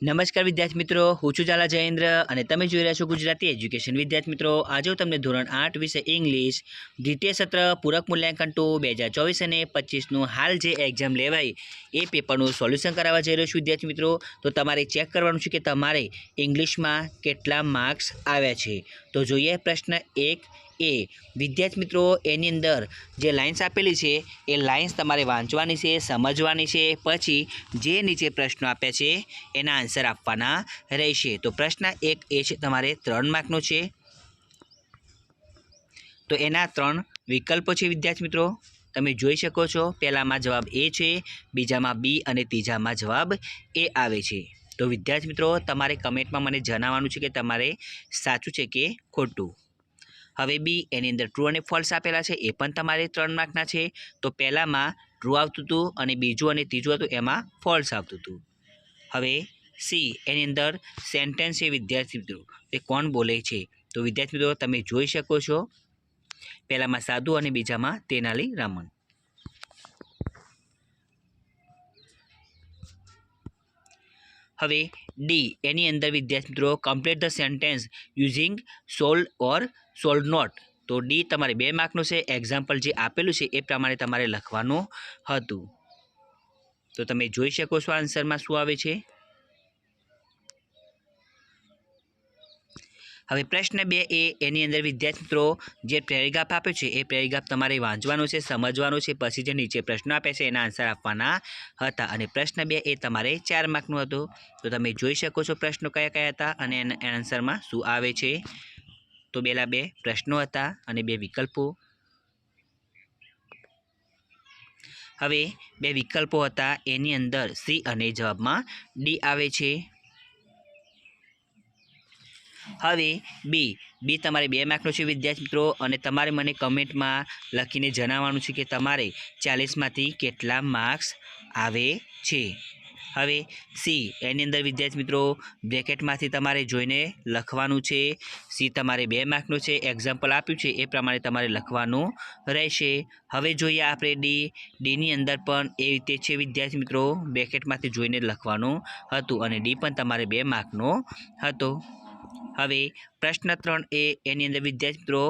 નમસ્કાર વિદ્યાર્થી મિત્રો, હું છું ઝાલા જયેન્દ્ર અને તમે જોઈ રહ્યા છો ગુજરાતી એજ્યુકેશન. વિદ્યાર્થી મિત્રો, આજે હું તમને ધોરણ 8 વિષય ઇંગ્લિશ દ્વિતીય સત્ર પૂરક મૂલ્યાંકન 2024 અને 25નું હાલ જે એક્ઝામ લેવાય એ પેપરનું સોલ્યુશન કરાવવા જઈ રહ્યો છું. વિદ્યાર્થી મિત્રો, તો તમારે ચેક કરવાનું છે કે તમારે ઇંગ્લિશમાં કેટલા માર્ક્સ આવ્યા છે. તો જોઈએ પ્રશ્ન 1 એ. વિદ્યાર્થી મિત્રો, એની અંદર જે લાઇન્સ આપેલી છે એ લાઇન્સ તમારે વાંચવાની છે, સમજવાની છે, પછી જે નીચે પ્રશ્નો આપ્યા છે એના આન્સર આપવાના રહેશે. તો પ્રશ્ન 1 એ છે તમારે 3 માર્કનો છે. તો એના 3 વિકલ્પો છે. વિદ્યાર્થી મિત્રો, તમે જોઈ શકો છો. પહેલામાં જવાબ એ છે, બીજામાં બી અને ત્રીજામાં જવાબ એ આવે છે. તો વિદ્યાર્થી મિત્રો, તમારે કમેન્ટમાં મને જણાવવાનું છે કે તમારે સાચું છે કે ખોટું. હવે બી એની અંદર ટ્રુ અને ફોલ્સ આપેલા છે, એ પણ તમારે 3 માર્કના છે. તો પહેલામાં ટ્રુ આવતું હતું અને બીજું અને ત્રીજું હતું એમાં ફોલ્સ આવતું હતું. હવે સી એની અંદર સેન્ટેન્સ છે. વિદ્યાર્થી મિત્રો, તે કોણ બોલે છે? તો વિદ્યાર્થી મિત્રો, તમે જોઈ શકો છો. પહેલામાં સાધુ અને બીજામાં તેનાલી રામન. હવે ડી એની અંદર વિદ્યાર્થી મિત્રો, complete the sentence using sold or sold not. તો ડી તમારે 2 માર્કનું છે. એક્ઝામ્પલ જે આપેલું છે એ પ્રમાણે તમારે લખવાનું હતું. તો તમે જોઈ શકો છો આન્સરમાં શું આવે છે. હવે પ્રશ્ન 2 એ એની અંદર વિદ્યાર્થી મિત્રો, જે પેરેગ્રાફ આપ્યો છે એ પેરેગ્રાફ તમારે વાંચવાનો છે, સમજવાનો છે, પછી જે નીચે પ્રશ્નો આપ્યા છે એના આન્સર આપવાના હતા. અને પ્રશ્ન 2 એ તમારે 4 માર્કનું હતું. તો તમે જોઈ શકો છો પ્રશ્નો કયા કયા હતા અને એના આન્સરમાં શું આવે છે. તો પહેલા 2 પ્રશ્નો હતા અને 2 વિકલ્પો. હવે 2 વિકલ્પો હતા એની અંદર સી અને જવાબમાં ડી આવે છે. હવે બી તમારે 2 માર્કનો છે. વિદ્યાર્થી મિત્રો, અને તમારે મને કમેન્ટમાં લખીને જણાવવાનું છે કે તમારે 40માંથી કેટલા માર્ક્સ આવે છે. હવે સી એની અંદર વિદ્યાર્થી મિત્રો, બ્રેકેટમાંથી તમારે જોઈને લખવાનું છે. સી તમારે 2 માર્કનું છે. એક્ઝામ્પલ આપ્યું છે એ પ્રમાણે તમારે લખવાનું રહેશે. હવે જોઈએ આપણે ડીની અંદર પણ એ રીતે છે. વિદ્યાર્થી મિત્રો, બ્રેકેટમાંથી જોઈને લખવાનું હતું અને ડી પણ તમારે 2 માર્કનો હતો. હવે પ્રશ્ન 3 એ એની અંદર વિદ્યાર્થી મિત્રો,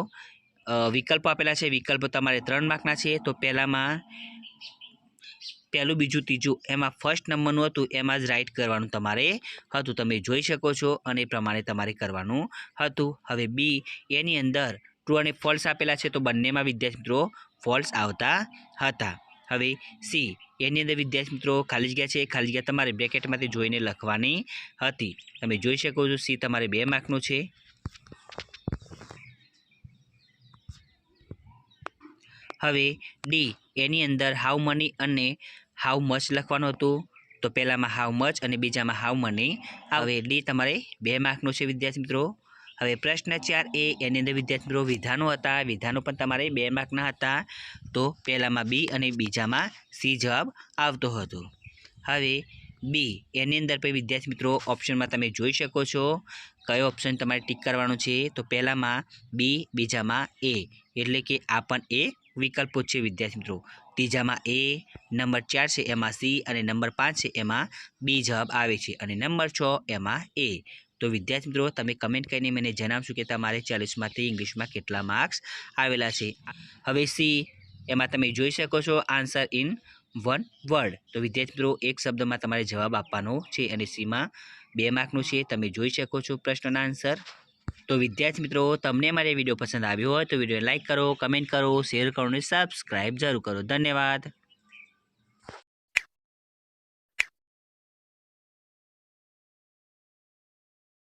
વિકલ્પો આપેલા છે. વિકલ્પો તમારે 3 માર્કના છે. તો પહેલું બીજું ત્રીજું એમાં ફર્સ્ટ નંબરનું હતું એમાં જ રાઈટ કરવાનું તમારે હતું. તમે જોઈ શકો છો અને એ પ્રમાણે તમારે કરવાનું હતું. હવે બી એની અંદર ટ્રુ અને ફોલ્સ આપેલા છે. તો બંનેમાં વિદ્યાર્થી મિત્રો ફોલ્સ આવતા હતા. હવે સી એની અંદર વિદ્યાર્થી મિત્રો ખાલી જગ્યા છે. ખાલી જગ્યા તમારે બ્રેકેટમાંથી જોઈને લખવાની હતી. તમે જોઈ શકો છો સી તમારે 2 માર્કનું છે. હવે ડી એની અંદર હાઉ મની અને હાઉ મચ લખવાનું હતું. તો પહેલામાં હાઉ મચ અને બીજામાં હાઉ મની. હવે ડી તમારે 2 માર્કનું છે. વિદ્યાર્થી મિત્રો, હવે પ્રશ્ન 4 એ એની અંદર વિદ્યાર્થી મિત્રો વિધાનો હતા. વિધાનો પણ તમારે 2 માર્કના હતા. તો પહેલામાં બી અને બીજામાં સી જવાબ આવતો હતો. હવે બી એની અંદર પણ વિદ્યાર્થી મિત્રો ઓપ્શનમાં તમે જોઈ શકો છો કયો ઓપ્શન તમારે ટીક કરવાનો છે. તો પહેલામાં બી, બીજામાં એ, એટલે કે આ પણ એ વિકલ્પો છે. વિદ્યાર્થી મિત્રો, ત્રીજામાં એ, નંબર 4 છે એમાં સી અને નંબર 5 છે એમાં બી જવાબ આવે છે અને નંબર 6 એમાં એ. તો વિદ્યાર્થી મિત્રો, તમે કમેન્ટ કરીને મને જણાવશો કે તમારે 40માંથી ઇંગ્લિશમાં કેટલા માર્ક્સ આવેલા છે. હવે સી એમાં તમે જોઈ શકો છો આન્સર ઇન 1 વર્ડ. તો વિદ્યાર્થી મિત્રો, એક શબ્દમાં તમારે જવાબ આપવાનો છે અને સીમાં 2 માર્કનું છે. તમે જોઈ શકો છો પ્રશ્નના આન્સર. તો વિદ્યાર્થી મિત્રો, તમને મારો વિડીયો પસંદ આવ્યો હોય તો વિડીયો લાઇક કરો, કમેન્ટ કરો, શેર કરો અને સબસ્ક્રાઈબ જરૂર કરો. ધન્યવાદ.